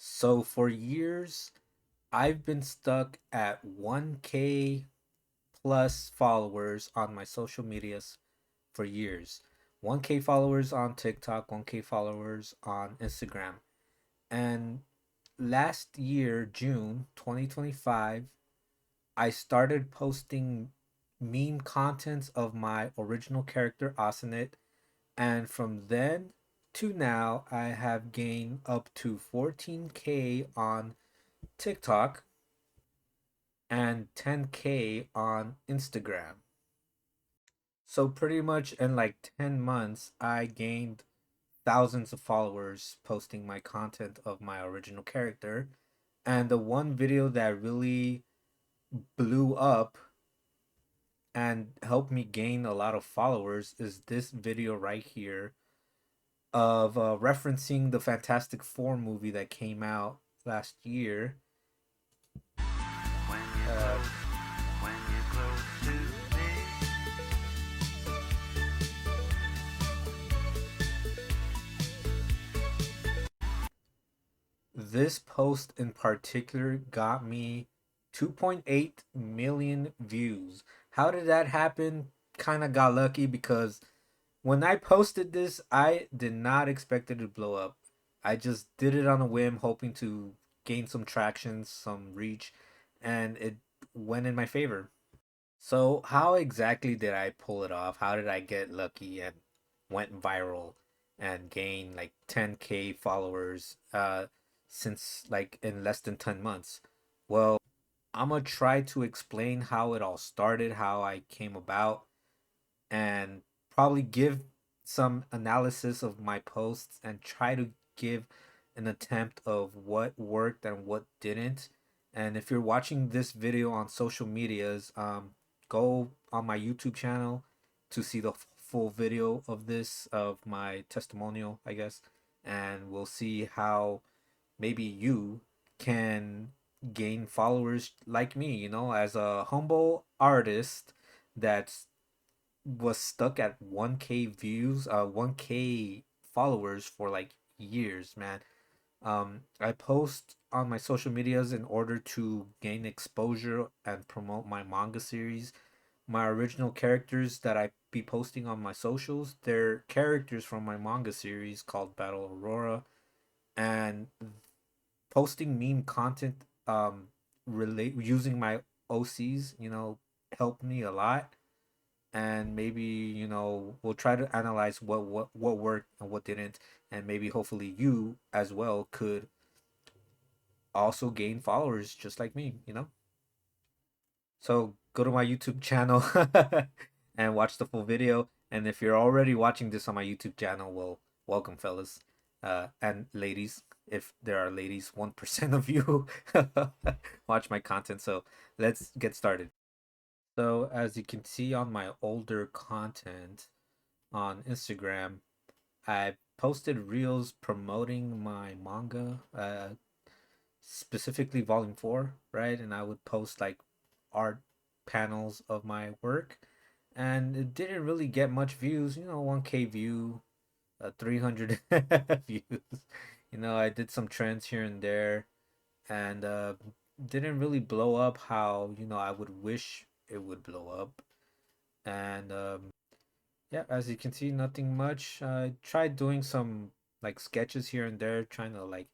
So for years, I've been stuck at 1K plus followers on my social medias for years. 1K followers on TikTok, 1K followers on Instagram. And last year, June 2025, I started posting meme contents of my original character, Asinit. And from then to now, I have gained up to 14K on TikTok and 10K on Instagram. So pretty much in like 10 months, I gained thousands of followers posting my content of my original character. And the one video that really blew up and helped me gain a lot of followers is this video right here of referencing the Fantastic Four movie that came out last year. When you're Uh, close, when you're close to me. This post in particular got me 2.8 million views. How did that happen? Kind of got lucky because when I posted this, I did not expect it to blow up. I just did it on a whim, hoping to gain some traction, some reach, and it went in my favor. So, how exactly did I pull it off? How did I get lucky and went viral and gain like 10K followers since like in less than 10 months? Well, I'm gonna try to explain how it all started, how I came about, and probably give some analysis of my posts and try to give an attempt of what worked and what didn't. And if you're watching this video on social medias, go on my YouTube channel to see the full video of this, of my testimonial, I guess, and we'll see how maybe you can gain followers like me, as a humble artist that's was stuck at 1K views, 1K followers for like years, man. I post on my social medias in order to gain exposure and promote my manga series. My original characters that I be posting on my socials, they're characters from my manga series called Battle Aurora, and posting meme content relate using my OCs, helped me a lot. And maybe we'll try to analyze what worked and what didn't, and maybe hopefully you as well could also gain followers just like me. So go to my YouTube channel and watch the full video. And if you're already watching this on my YouTube channel, well, welcome, fellas, and ladies. If there are ladies, 1% of you watch my content. So let's get started. So as you can see on my older content on Instagram, I posted reels promoting my manga, specifically Volume 4, right? And I would post like art panels of my work, and it didn't really get much views, 1K view, 300 views. I did some trends here and there, and didn't really blow up how, I would wish it would blow up. And yeah, as you can see, nothing much. I tried doing some like sketches here and there, trying to like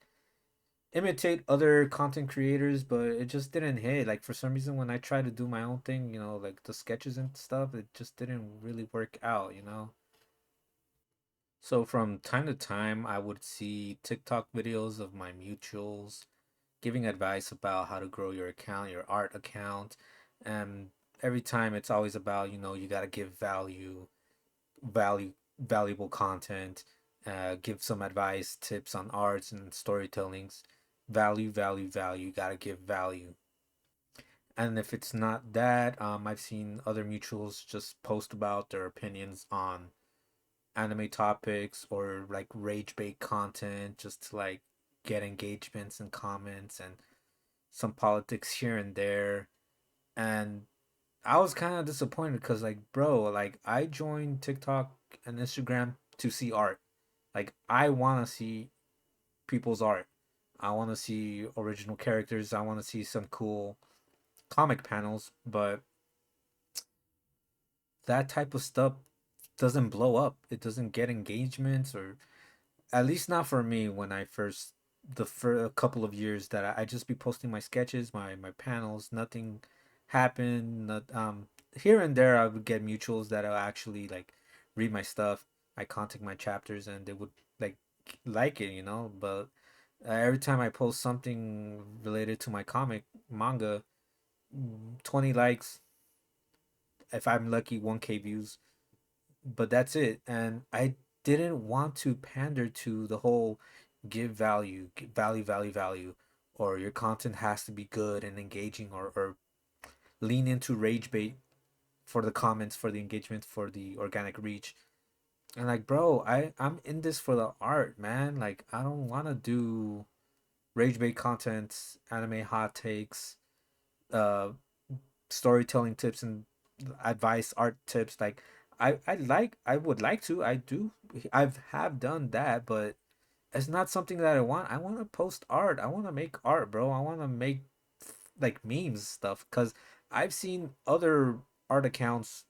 imitate other content creators, but it just didn't hit. Like for some reason, when I tried to do my own thing, like the sketches and stuff, it just didn't really work out. So from time to time, I would see TikTok videos of my mutuals giving advice about how to grow your account, your art account, and every time it's always about, you got to give valuable content, give some advice, tips on arts and storytellings. Value. You gotta give value. And if it's not that, I've seen other mutuals just post about their opinions on anime topics or like rage bait content just to like get engagements and comments and some politics here and there. And I was kind of disappointed because, like, bro, like, I joined TikTok and Instagram to see art. Like, I want to see people's art. I want to see original characters. I want to see some cool comic panels, but that type of stuff doesn't blow up. It doesn't get engagements, or at least not for me. When I first the for a couple of years that I just be posting my sketches, my panels, nothing happened. Not here and there I would get mutuals that will actually like read my stuff. I contact my chapters and they would like like it, you know. But every time I post something related to my comic manga, 20 likes, if I'm lucky, 1K views, but that's it. And I didn't want to pander to the whole give value, value, or your content has to be good and engaging, or lean into rage bait for the comments, for the engagement, for the organic reach. And like, bro, I'm in this for the art, man. Like, I don't want to do rage bait content, anime hot takes, uh, storytelling tips and advice, art tips. Like, I would like to, I do, I've have done that, but it's not something that I want. I want to post art. I want to make art, bro. I want to make like memes stuff, because I've seen other art accounts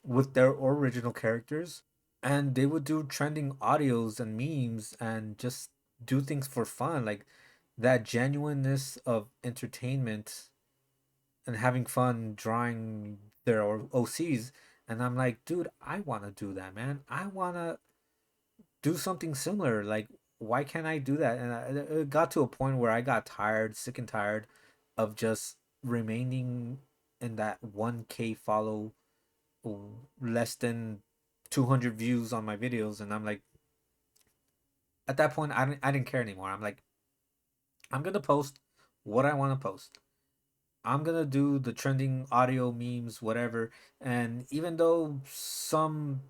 with their original characters, and they would do trending audios and memes and just do things for fun, like that genuineness of entertainment and having fun drawing their OCs. And I'm like, dude, I want to do that, man. I want to do something similar. Like, why can't I do that? And it got to a point where I got tired, sick and tired of just remaining in that 1K follow, less than 200 views on my videos. And I'm like, at that point, I didn't care anymore. I'm like, I'm going to post what I want to post. I'm gonna do the trending audio memes, whatever. And even though some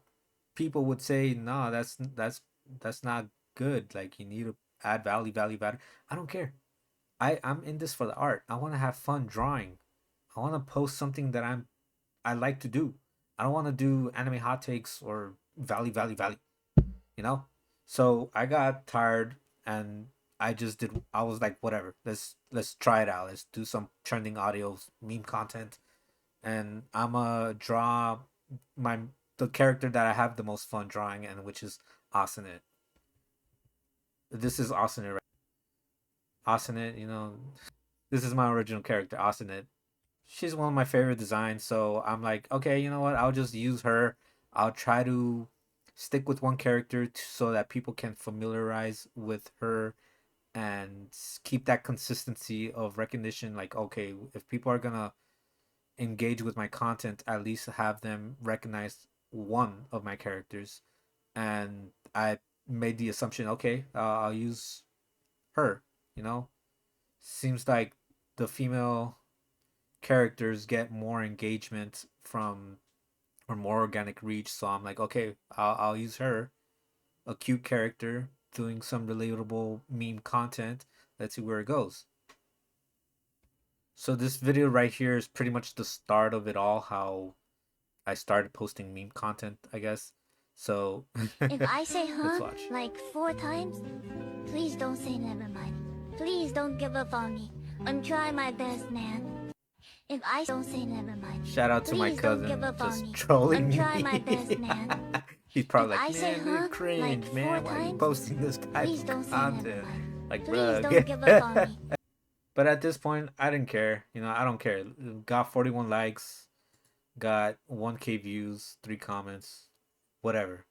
people would say, "No, that's not good. Like, you need to add value." I don't care. I'm in this for the art. I want to have fun drawing. I want to post something that I like to do. I don't want to do anime hot takes or value. You know. So I got tired, and I just did. I was like, whatever. Let's try it out. Let's do some trending audio meme content, and I'ma draw my the character that I have the most fun drawing, and which is Asune. This is Asune, right? Asune, this is my original character, Asune. She's one of my favorite designs, so I'm like, okay, you know what? I'll just use her. I'll try to stick with one character so that people can familiarize with her and keep that consistency of recognition. Like, okay, if people are gonna engage with my content, at least have them recognize one of my characters. And I made the assumption, okay, I'll use her. You know, seems like the female characters get more engagement from, or more organic reach. So I'm like, okay, I'll use her, a cute character doing some relatable meme content. Let's see where it goes. So this video right here is pretty much the start of it all, how I started posting meme content, I guess. So If I say let's huh watch. like 4 times, please don't say never mind. Please don't give up on me. I'm trying my best, man. If I don't say never mind, Shout out to my please don't give cousin up on just me. trolling I'm trying my me. best, man. He's If probably I like, say man, you're huh like cringe, four man. Why are you times, posting this type please don't of say never content? mind. Like, Please bro. don't give up on me. But at this point, I didn't care. I don't care. Got 41 likes, got 1K views, 3 comments, whatever.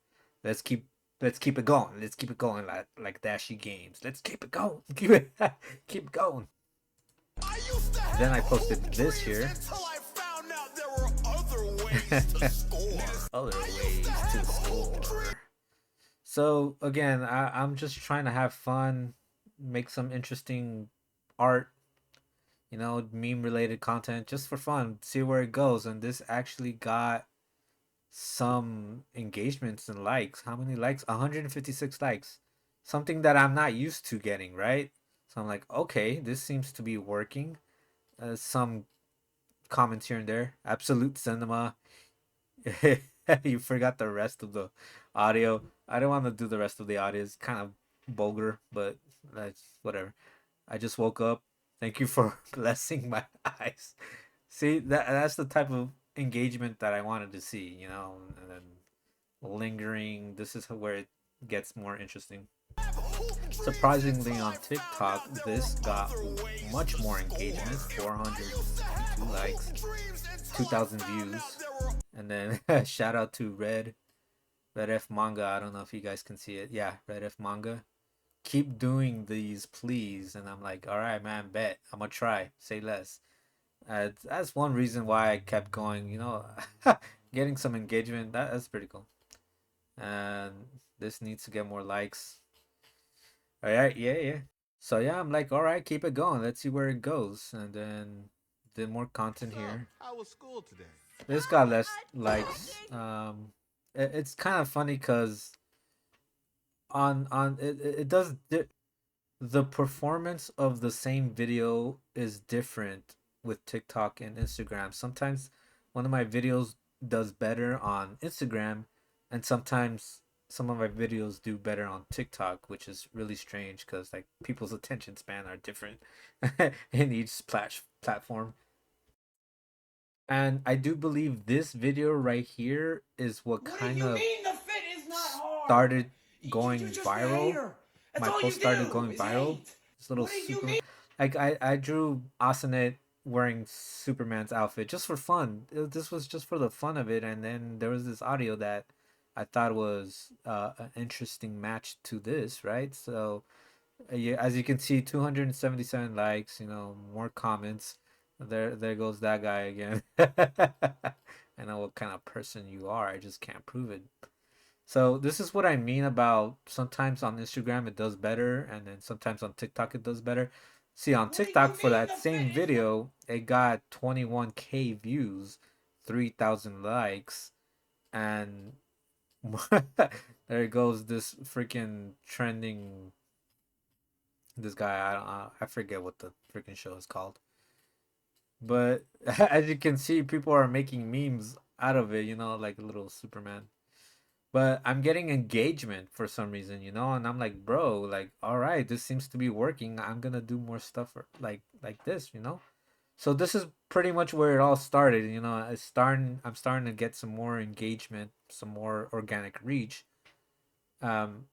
Let's keep let's keep it going. Let's keep it going like Dashy Games. Let's keep it going. Keep it keep it going. Then I posted this here. Other ways to score. So again, I'm just trying to have fun, make some interesting art, meme related content just for fun, see where it goes. And this actually got some engagements and likes. How many likes? 156 likes. Something that I'm not used to getting, right? So I'm like, okay, this seems to be working. Some comments here and there. Absolute cinema. You forgot the rest of the audio. I don't want to do the rest of the audio. It's kind of vulgar, but that's whatever. I just woke up. Thank you for blessing my eyes. See, that's the type of engagement that I wanted to see, you know, and then lingering. This is where it gets more interesting. Surprisingly, on TikTok, this got much more engagement, 462 likes, 2,000 views. And then shout out to Red F Manga. I don't know if you guys can see it. Yeah, Red F Manga. Keep doing these, please. And I'm like, all right, man, bet. I'm going to try. Say less. That's one reason why I kept going, you know, getting some engagement. That's pretty cool. And this needs to get more likes. All right, yeah. So yeah, I'm like, all right, keep it going. Let's see where it goes. And then did more content here. How was school today? This got less likes. It's kind of funny because on it does the performance of the same video is different with TikTok and Instagram. Sometimes one of my videos does better on Instagram, and sometimes some of my videos do better on TikTok, which is really strange because like people's attention span are different in each platform. And I do believe this video right here is what kind of started going viral. My post started going viral. This little super, like I drew Asanet wearing Superman's outfit just for fun. This was just for the fun of it, and then there was this audio that I thought was an interesting match to this, right? So yeah, as you can see, 277 likes. You know, more comments. There goes that guy again. I know what kind of person you are. I just can't prove it. So this is what I mean about sometimes on Instagram it does better, and then sometimes on TikTok it does better. See, on TikTok for that same video, it got 21K views, 3,000 likes, and there goes this freaking trending. This guy, I forget what the freaking show is called. But as you can see, people are making memes out of it, you know, like a little Superman. But I'm getting engagement for some reason, you know, and I'm like, bro, like, all right, this seems to be working. I'm gonna do more stuff like this, you know. So this is pretty much where it all started, you know. I'm starting to get some more engagement, some more organic reach. Um,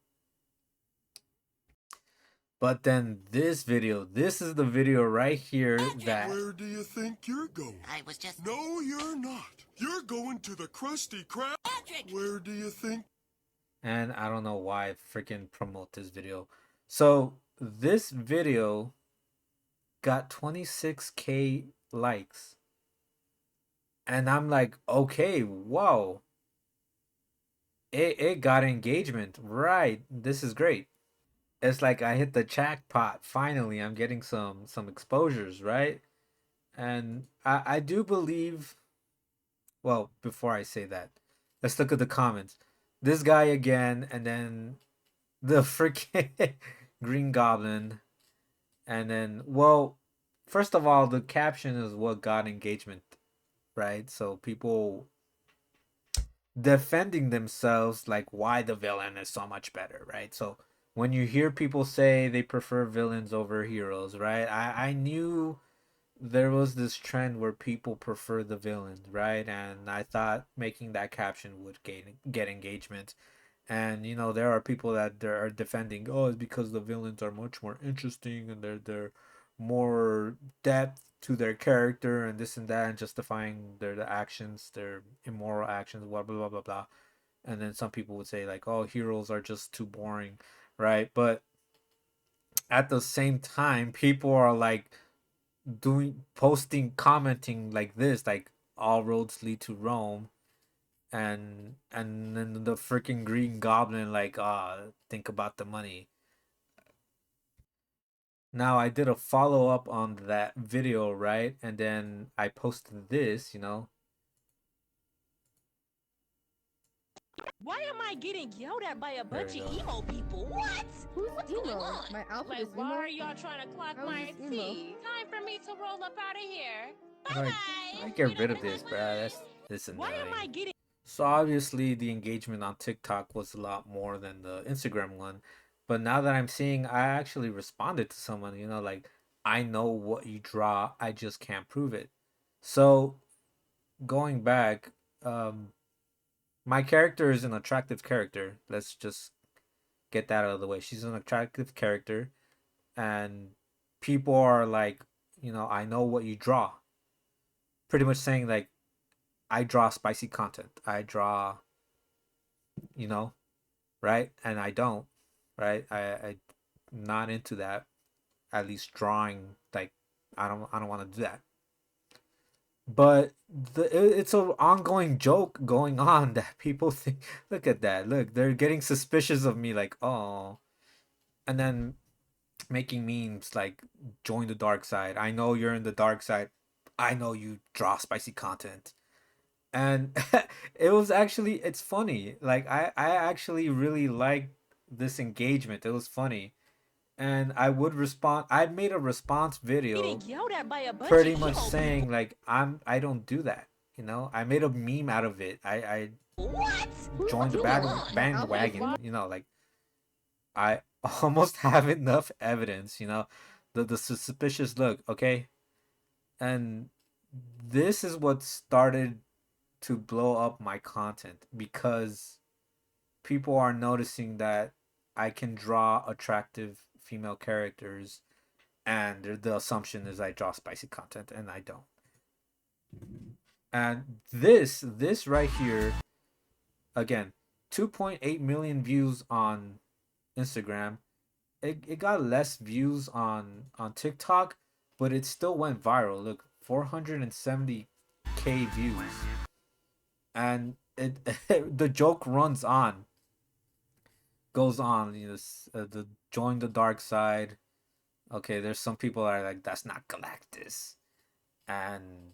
but then this video, this is the video right here that Where do you think you're going? I was just. No, you're not. You're going to the Krusty Krab. Patrick! Where do you think? and I don't know why I freaking promote this video. So this video got 26K likes. And I'm like, okay, wow. It got engagement. Right. This is great. It's like I hit the jackpot. Finally, I'm getting some exposures, right? And I do believe, well, before I say that, let's look at the comments. This guy again, and then the freaking Green Goblin. And then, well, first of all, the caption is what got engagement, right? So people defending themselves, like why the villain is so much better, right? So when you hear people say they prefer villains over heroes, right? I knew there was this trend where people prefer the villains, right? And I thought making that caption would get engagement. And you know, there are people that are defending, oh, it's because the villains are much more interesting and they're more depth to their character and this and that, and justifying their actions, their immoral actions, blah blah blah blah blah. And then some people would say like, oh, heroes are just too boring, right? But at the same time, people are like posting, commenting like this, like all roads lead to Rome, and then the freaking Green Goblin like, think about the money. Now I did a follow up on that video, right? And then I posted this, you know. Why am I getting yelled at by a bunch There of you go. emo people? What? What's going on? My outfit Like, is why emo. are y'all trying to clock How my is this emo? tea? Time for me to roll up out of here. Bye Like, bye. I get rid of this, bruh. That's Why am I annoying. getting? So obviously the engagement on TikTok was a lot more than the Instagram one, But now that I'm seeing, I actually responded to someone, like, I know what you draw, I just can't prove it. So going back, um, my character is an attractive character. Let's just get that out of the way. She's an attractive character, and people are like, I know what you draw. Pretty much saying like, I draw spicy content. I draw, you know, right? And I don't, right? I'm not into that. At least drawing, like, I don't want to do that. But it's an ongoing joke going on that people think. Look at that. Look, they're getting suspicious of me. Like, oh, and then making memes like, join the dark side. I know you're in the dark side. I know you draw spicy content. And it's funny. Like, I actually really liked this engagement. It was funny. And I would respond. I made a response Getting video yelled at by a bunch pretty of much emo saying people. like, I don't do that. I made a meme out of it. I What? joined the You alone. Okay, bandwagon, fine. like, I almost have enough evidence, the suspicious look, okay? And this is what started to blow up my content, because people are noticing that I can draw attractive female characters, and the assumption is I draw spicy content, and I don't. And this right here, again, 2.8 million views on Instagram. It got less views on TikTok, but it still went viral. Look, 470K views. And it the joke runs on, goes on, the join the dark side. Okay, there's some people that are like, that's not Galactus. And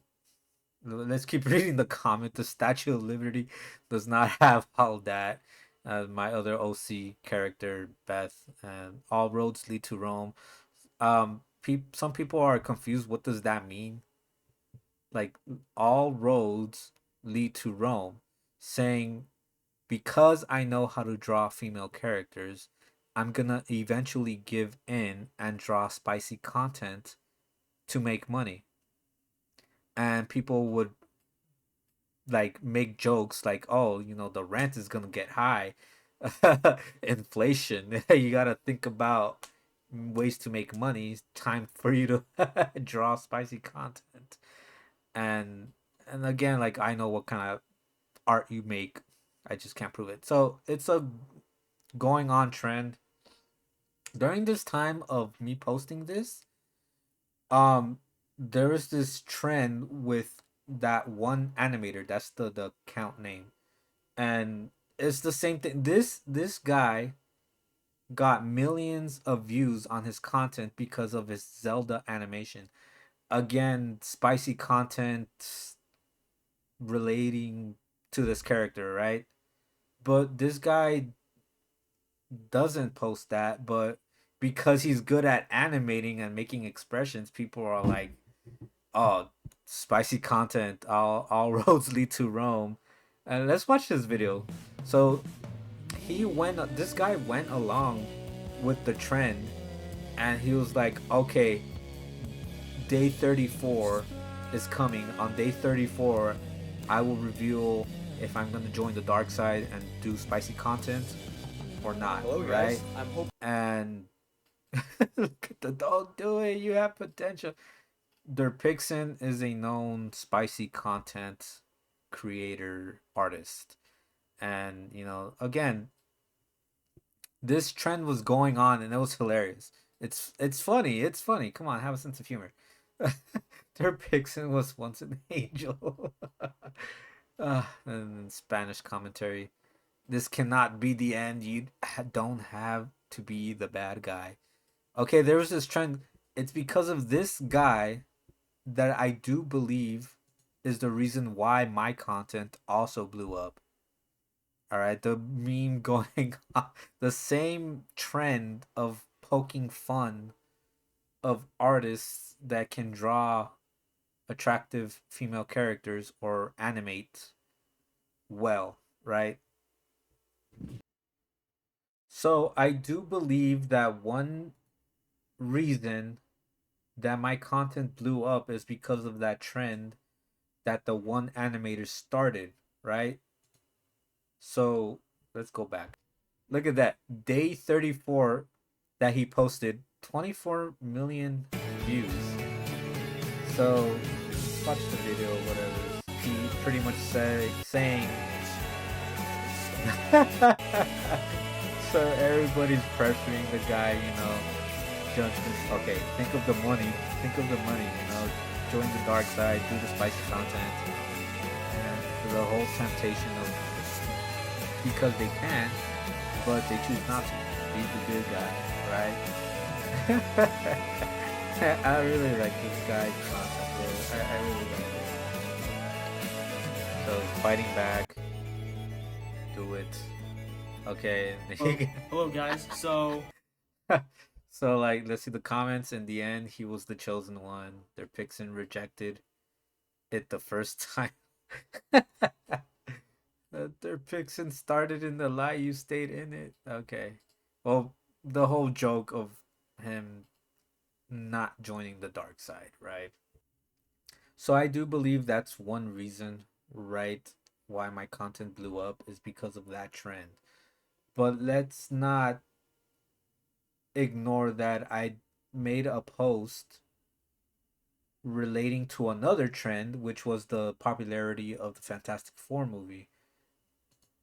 let's keep reading the comment. The Statue of Liberty does not have all that. My other OC character, Beth, and all roads lead to Rome. Some people are confused. What does that mean? Like, all roads lead to Rome, saying, because I know how to draw female characters, I'm gonna eventually give in and draw spicy content to make money. And people would like make jokes like, oh, the rent is gonna get high. Inflation. You gotta think about ways to make money. It's time for you to draw spicy content. And again, like, I know what kind of art you make. I just can't prove it. So it's a going on trend. During this time of me posting this, um there is this trend with that one animator. That's the account name. And it's the same thing. This guy got millions of views on his content because of his Zelda animation. Again, spicy content relating to this character, right? But this guy doesn't post that, but because he's good at animating and making expressions, people are like, "Oh, spicy content. All roads lead to Rome." And let's watch this video. So this guy went along with the trend, and he was like, okay, day 34 is coming. On day 34, I will reveal if I'm gonna join the dark side and do spicy content or not. Hello, right? guys. I'm hoping. And look at the dog. Do it. You have potential. Derpixen is a known spicy content creator artist. And, again, this trend was going on, and it was hilarious. It's funny. It's funny. Come on, have a sense of humor. Derpixen was once an angel. And Spanish commentary. This cannot be the end. You don't have to be the bad guy. Okay, there was this trend. It's because of this guy that I do believe is the reason why my content also blew up. All right, the meme going on, the same trend of poking fun of artists that can draw attractive female characters or animate well, right? So I do believe that one reason that my content blew up is because of that trend that the one animator started, right? So let's go back. Look at that. Day 34 that he posted 24 million views. So watch the video, whatever. He pretty much saying so everybody's pressuring the guy, judgment. Okay, think of the money. Think of the money, join the dark side, do the spicy content. And the whole temptation of because they can, but they choose not to. Be the good guy, right? I really like this guy's concept, bro. I really like it. So fighting back, do it. Okay. Hello guys. So So like, let's see the comments. In the end, he was the chosen one. Their Pixin rejected it the first time. Their Pixin started in the lie, you stayed in it. Okay. Well, the whole joke of him not joining the dark side, right? So I do believe that's one reason, right, why my content blew up is because of that trend. But let's not ignore that I made a post relating to another trend, which was the popularity of the Fantastic Four movie.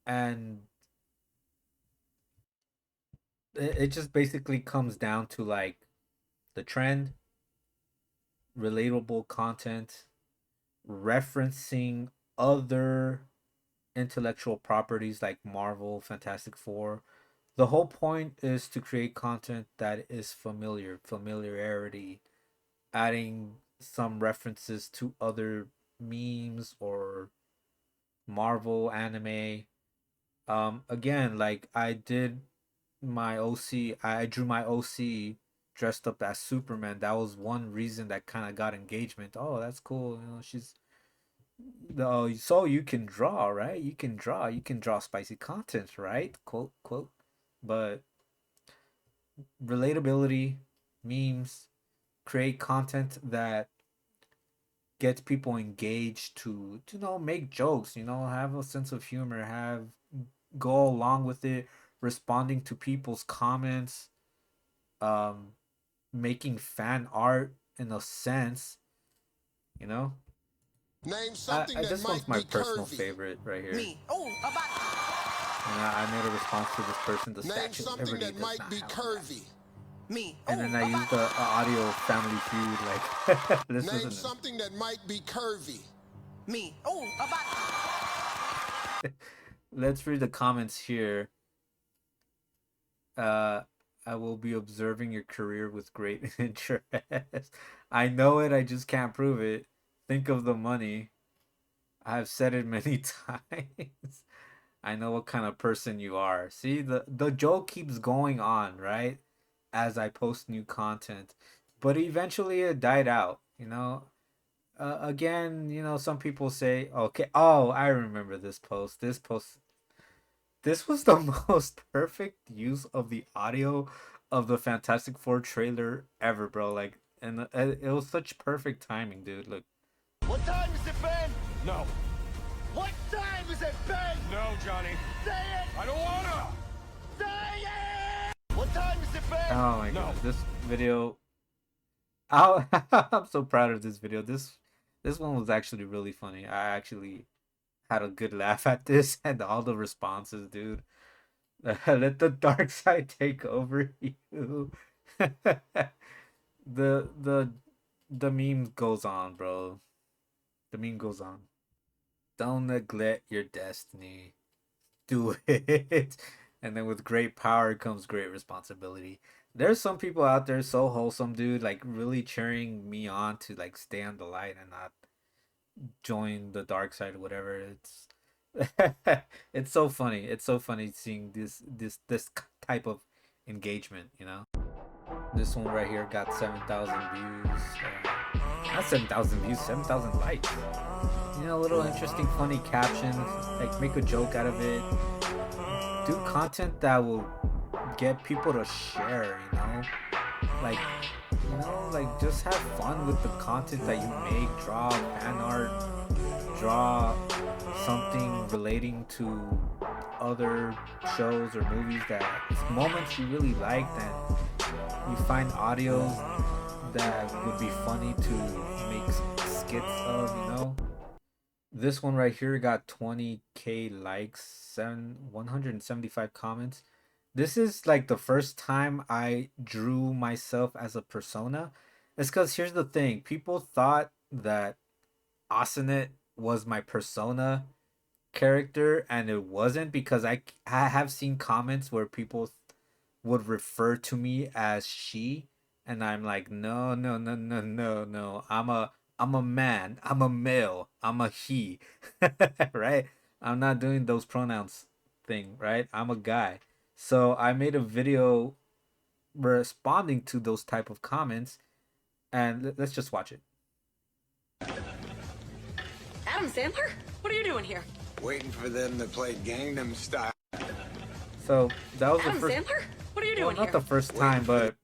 And it just basically comes down to like the trend, relatable content, referencing other intellectual properties like Marvel, Fantastic Four. The whole point is to create content that is familiarity, adding some references to other memes or Marvel anime. Again, like I drew my OC dressed up as Superman. That was one reason that kind of got engagement. Oh, that's cool. She's so you can draw, right? You can draw spicy content, right? Quote quote. But relatability, memes, create content that gets people engaged to make jokes, have a sense of humor, have go along with it, responding to people's comments, making fan art in a sense, you know. Name something that This might one's my be personal curvy. favorite right here. Me. Oh, about. And I made a response to this person. The Name Statue of something Liberty that does might not be have that. curvy. Me. And Oh, then I used about. the audio Family Feud, like this Name isn't something that might be curvy. Me. Oh, about. Let's read the comments here. I will be observing your career with great interest. I know it, I just can't prove it. Think of the money. I've said it many times. I know what kind of person you are. See, the joke keeps going on, right? As I post new content. But eventually it died out, again, some people say, okay, oh, I remember this post. This was the most perfect use of the audio of the Fantastic Four trailer ever, bro. Like, and it was such perfect timing, dude. Look. What time is it, Ben? No. What time is it, Ben? No, Johnny. Say it! I don't wanna. Say it! What time is it, Ben? Oh my No. god, this video. I'm so proud of this video. This one was actually really funny. I actually had a good laugh at this and all the responses, dude. Let the dark side take over you. The meme goes on, bro. The meme goes on. Don't neglect your destiny. Do it. And then with great power comes great responsibility. There's some people out there so wholesome, dude, like really cheering me on to like stay on the light and not join the dark side or whatever. It's it's so funny. It's so funny seeing this type of engagement, This one right here got 7,000 views. Not 7,000 views, 7,000 likes. A little interesting, funny captions. Like, make a joke out of it. Do content that will get people to share, you know? Like, like just have fun with the content that you make. Draw fan art, draw something relating to other shows or movies that moments you really liked, and you find audios that would be funny to make skits of, you know. This one right here got 20k likes, 175 comments. This is like the first time I drew myself as a persona. It's because here's the thing: people thought that Asenet was my persona character, and it wasn't, because I have seen comments where people would refer to me as she, and I'm like, no, no, no, no, no, no. I'm a man. I'm a male. I'm a he. Right? I'm not doing those pronouns thing, right? I'm a guy. So I made a video responding to those type of comments, and let's just watch it. Adam Sandler? What are you doing here? Waiting for them to play Gangnam Style. So that was Adam the first. Sandler? What are you doing Well, not here? the first time, but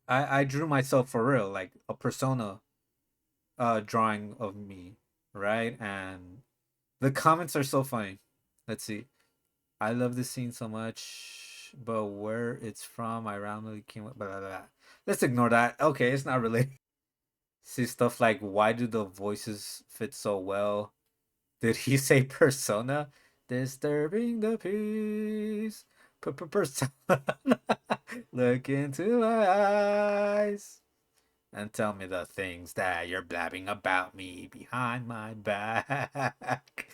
I drew myself for real, like a persona drawing of me, right? And the comments are so funny. Let's see. I love this scene so much, but where it's from, I randomly came up. Blah, blah, blah. Let's ignore that. Okay, it's not related. See stuff like, why do the voices fit so well? Did he say persona? Disturbing the peace. Persona. Look into my eyes and tell me the things that you're blabbing about me behind my back.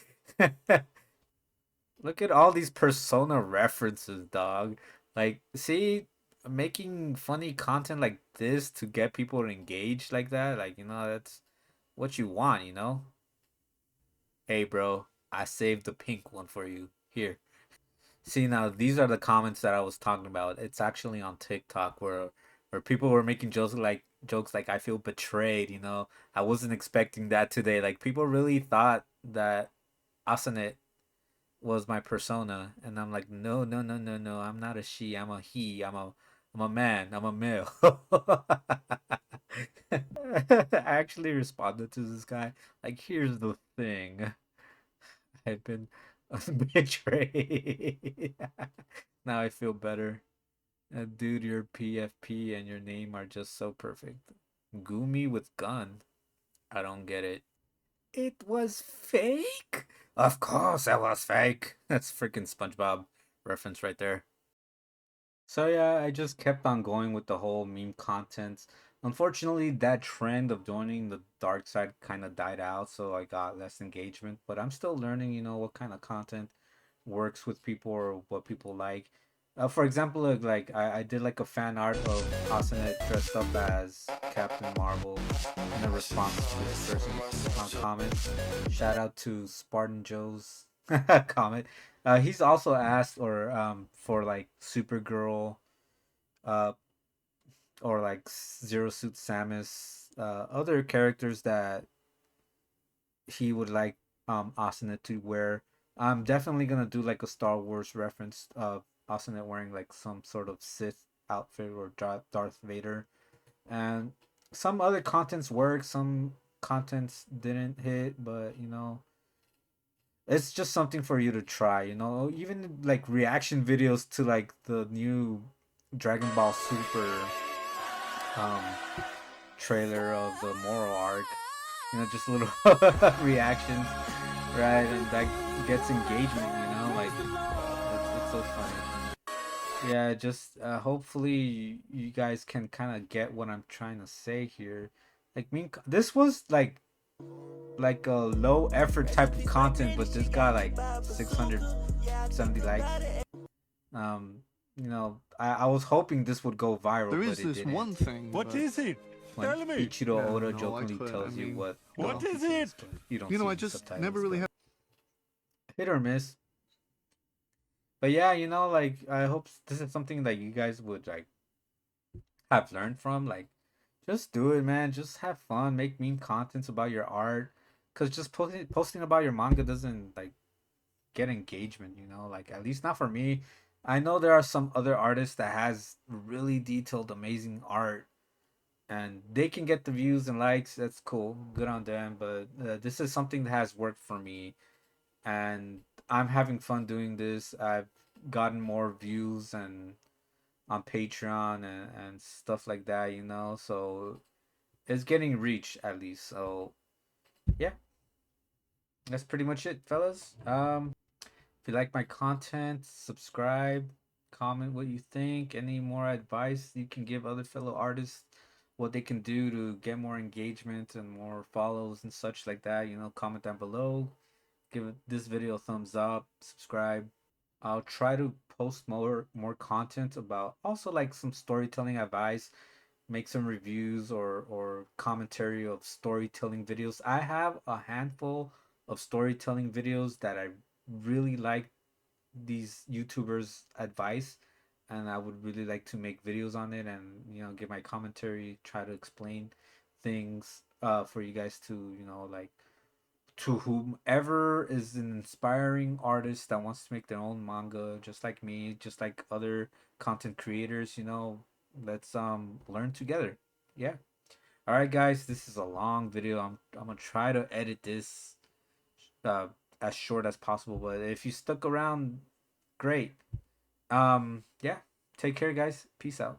Look at all these persona references, dog. Like, see, making funny content like this to get people to engage like that, like, you know, that's what you want, you know? Hey, bro, I saved the pink one for you. Here. See, now these are the comments that I was talking about. It's actually on TikTok where people were making jokes like I feel betrayed, you know. I wasn't expecting that today. Like, people really thought that Asenet was my persona, and I'm like, no, no, no, no, no. I'm not a she. I'm a he. I'm a man. I'm a male. I actually responded to this guy like, here's the thing. I've been betrayed. Now I feel better. Dude, your PFP and your name are just so perfect. Gumi with gun. I don't get it. It was fake? Of course it was fake. That's freaking SpongeBob reference right there. So yeah, I just kept on going with the whole meme content. Unfortunately, that trend of joining the dark side kind of died out, so I got less engagement. But I'm still learning, you know, what kind of content works with people or what people like. For example, like I did like a fan art of Asenet dressed up as Captain Marvel in a response to this person's comment. Shout out to Spartan Joe's comment. He's also asked or for like Supergirl, uh, or like Zero Suit Samus, other characters that he would like Asenet to wear. I'm definitely gonna do like a Star Wars reference of Asenet wearing like some sort of Sith outfit or Darth Vader, and some other contents work, some contents didn't hit, but you know, it's just something for you to try, you know. Even like reaction videos to like the new Dragon Ball Super um trailer of the Moral arc, you know, just little reactions, right? And that gets engagement, you know, like it's so funny. Yeah, just hopefully you guys can kind of get what I'm trying to say here. Like, this was like a low effort type of content, but this got like 670 likes. You know, I was hoping this would go viral, There but is it this didn't. one thing. What but, is it? When Tell me. Ichiro Yeah, Oda no, I jokingly could, tells I you mean, what What One is Piece it? but you don't You know, see I the just subtitles, never really but had. hit or miss. But yeah, you know, like I hope this is something that you guys would like have learned from. Like, just do it, man. Just have fun. Make meme contents about your art, cause just posting about your manga doesn't like get engagement. You know, like at least not for me. I know there are some other artists that has really detailed, amazing art, and they can get the views and likes. That's cool, good on them. But this is something that has worked for me, and I'm having fun doing this. I've gotten more views and on Patreon and stuff like that, you know. So it's getting reach at least. So yeah, that's pretty much it, fellas. If you like my content, subscribe, comment what you think. Any more advice you can give other fellow artists, what they can do to get more engagement and more follows and such like that, you know, comment down below. Give this video a thumbs up, subscribe. I'll try to post more content about also like some storytelling advice, make some reviews or commentary of storytelling videos. I have a handful of storytelling videos that I really like these YouTubers' advice, and I would really like to make videos on it and you know give my commentary, try to explain things for you guys to you know like to whomever is an inspiring artist that wants to make their own manga just like me, just like other content creators, you know, let's learn together. Yeah. All right guys, this is a long video. I'm gonna try to edit this uh as short as possible, but if you stuck around, great. Yeah, take care guys, peace out.